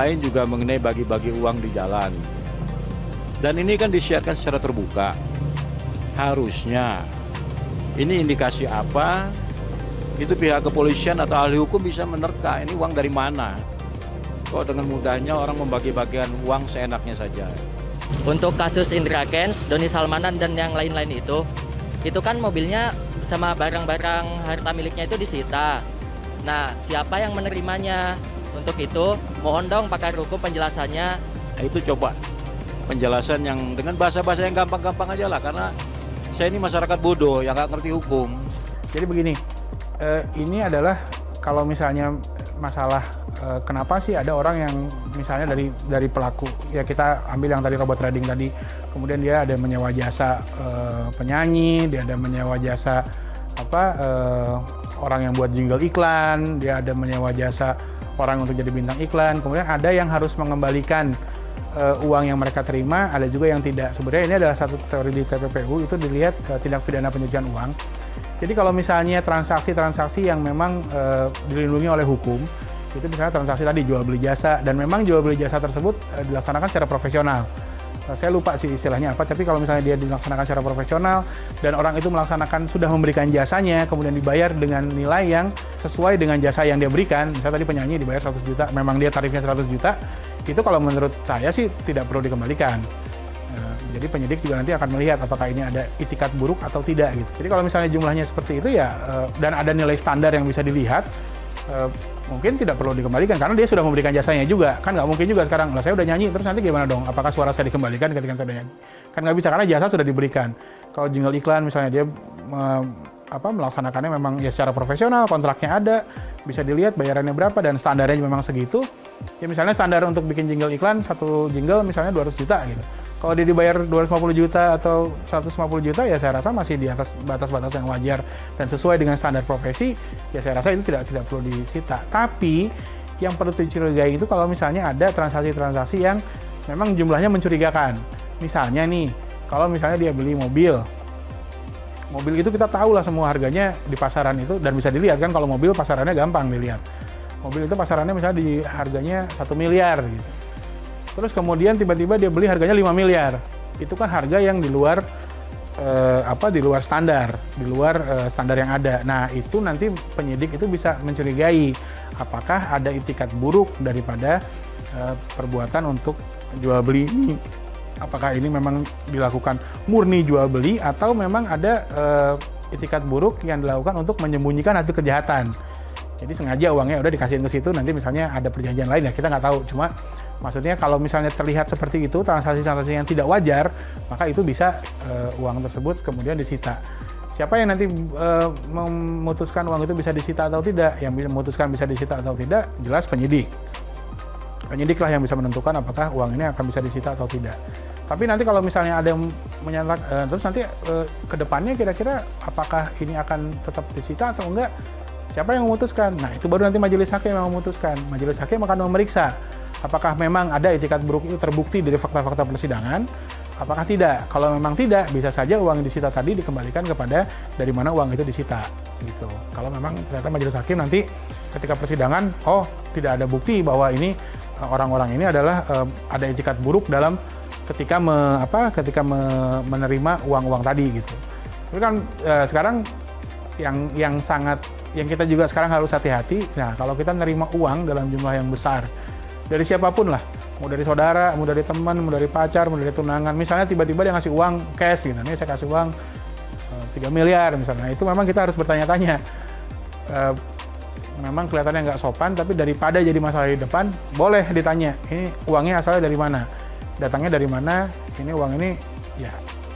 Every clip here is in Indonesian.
lain juga mengenai bagi-bagi uang di jalan. Dan ini kan disiarkan secara terbuka. Harusnya ini indikasi apa? Itu pihak kepolisian atau ahli hukum bisa menerka ini uang dari mana. Kok dengan mudahnya orang membagi-bagikan uang seenaknya saja. Untuk kasus Indra Kents, Doni Salmanan dan yang lain-lain itu kan mobilnya sama barang-barang harta miliknya itu disita. Nah, siapa yang menerimanya? Untuk itu, mohon dong pakar hukum penjelasannya. Nah, itu coba penjelasan yang dengan bahasa-bahasa yang gampang-gampang aja lah, karena saya ini masyarakat bodoh yang nggak ngerti hukum. Jadi begini, ini adalah kalau misalnya masalah kenapa sih ada orang yang misalnya dari pelaku, ya kita ambil yang tadi robot trading tadi, kemudian dia ada menyewa jasa penyanyi, dia ada menyewa jasa orang yang buat jingle iklan, dia ada menyewa jasa orang untuk jadi bintang iklan, kemudian ada yang harus mengembalikan uang yang mereka terima, ada juga yang tidak. Sebenarnya ini adalah satu teori di TPPU, itu dilihat tindak pidana pencucian uang. Jadi kalau misalnya transaksi-transaksi yang memang dilindungi oleh hukum, itu misalnya transaksi tadi jual beli jasa, dan memang jual beli jasa tersebut dilaksanakan secara profesional. Saya lupa sih istilahnya apa, tapi kalau misalnya dia dilaksanakan secara profesional dan orang itu melaksanakan sudah memberikan jasanya, kemudian dibayar dengan nilai yang sesuai dengan jasa yang dia berikan, misalnya tadi penyanyi dibayar 100 juta, memang dia tarifnya 100 juta, itu kalau menurut saya sih tidak perlu dikembalikan. Jadi penyidik juga nanti akan melihat apakah ini ada itikat buruk atau tidak gitu. Jadi kalau misalnya jumlahnya seperti itu ya, dan ada nilai standar yang bisa dilihat, mungkin tidak perlu dikembalikan karena dia sudah memberikan jasanya juga. Kan nggak mungkin juga sekarang, lah saya udah nyanyi terus nanti gimana dong? Apakah suara saya dikembalikan ketika saya udah nyanyi? Kan nggak bisa karena jasa sudah diberikan. Kalau jingle iklan misalnya dia melaksanakannya memang ya secara profesional, kontraknya ada, bisa dilihat bayarannya berapa dan standarnya memang segitu. Ya misalnya standar untuk bikin jingle iklan, satu jingle misalnya 200 juta gitu. Kalau dia dibayar 250 juta atau 150 juta ya saya rasa masih di atas batas-batas yang wajar dan sesuai dengan standar profesi, ya saya rasa itu tidak perlu disita. Tapi yang perlu dicurigai itu kalau misalnya ada transaksi-transaksi yang memang jumlahnya mencurigakan. Misalnya nih, kalau misalnya dia beli mobil itu kita tahu lah semua harganya di pasaran itu dan bisa dilihat kan, kalau mobil pasarannya gampang dilihat. Mobil itu pasarannya misalnya di harganya 1 miliar gitu. Terus kemudian tiba-tiba dia beli harganya 5 miliar. Itu kan harga yang di luar di luar standar, standar yang ada. Nah, itu nanti penyidik itu bisa mencurigai apakah ada itikat buruk daripada perbuatan untuk jual beli ini. Apakah ini memang dilakukan murni jual beli atau memang ada itikat buruk yang dilakukan untuk menyembunyikan hasil kejahatan. Jadi sengaja uangnya udah dikasihin ke situ, nanti misalnya ada perjanjian lain ya kita nggak tahu. Cuma maksudnya kalau misalnya terlihat seperti itu, transaksi-transaksi yang tidak wajar, maka itu bisa uang tersebut kemudian disita. Siapa yang nanti memutuskan uang itu bisa disita atau tidak? Yang memutuskan bisa disita atau tidak, jelas penyidik. Penyidiklah yang bisa menentukan apakah uang ini akan bisa disita atau tidak. Tapi nanti kalau misalnya ada yang menyatakan, terus nanti ke depannya kira-kira apakah ini akan tetap disita atau enggak? Siapa yang memutuskan? Nah, itu baru nanti majelis hakim yang memutuskan. Majelis hakim akan memeriksa apakah memang ada itikat buruk itu terbukti dari fakta-fakta persidangan, apakah tidak. Kalau memang tidak, bisa saja uang yang disita tadi dikembalikan kepada dari mana uang itu disita. Gitu. Kalau memang ternyata majelis hakim nanti ketika persidangan, oh tidak ada bukti bahwa ini orang-orang ini adalah ada itikat buruk dalam ketika menerima uang-uang tadi gitu. Tapi kan sekarang yang kita juga sekarang harus hati-hati. Nah, kalau kita nerima uang dalam jumlah yang besar dari siapapun lah, mau dari saudara, mau dari teman, mau dari pacar, mau dari tunangan, misalnya tiba-tiba dia ngasih uang cash gitu, nih saya kasih uang 3 miliar misalnya, itu memang kita harus bertanya-tanya. Memang kelihatannya nggak sopan, tapi daripada jadi masalah di depan, boleh ditanya, ini uangnya asalnya dari mana, datangnya dari mana, ini uang ini, ya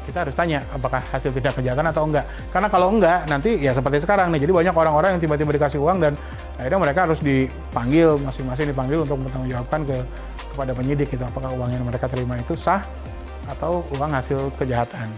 kita harus tanya apakah hasil tindak kejahatan atau enggak. Karena kalau enggak, nanti ya seperti sekarang nih, jadi banyak orang-orang yang tiba-tiba dikasih uang dan akhirnya mereka harus dipanggil, masing-masing dipanggil untuk bertanggungjawabkan kepada penyidik gitu, apakah uang yang mereka terima itu sah atau uang hasil kejahatan.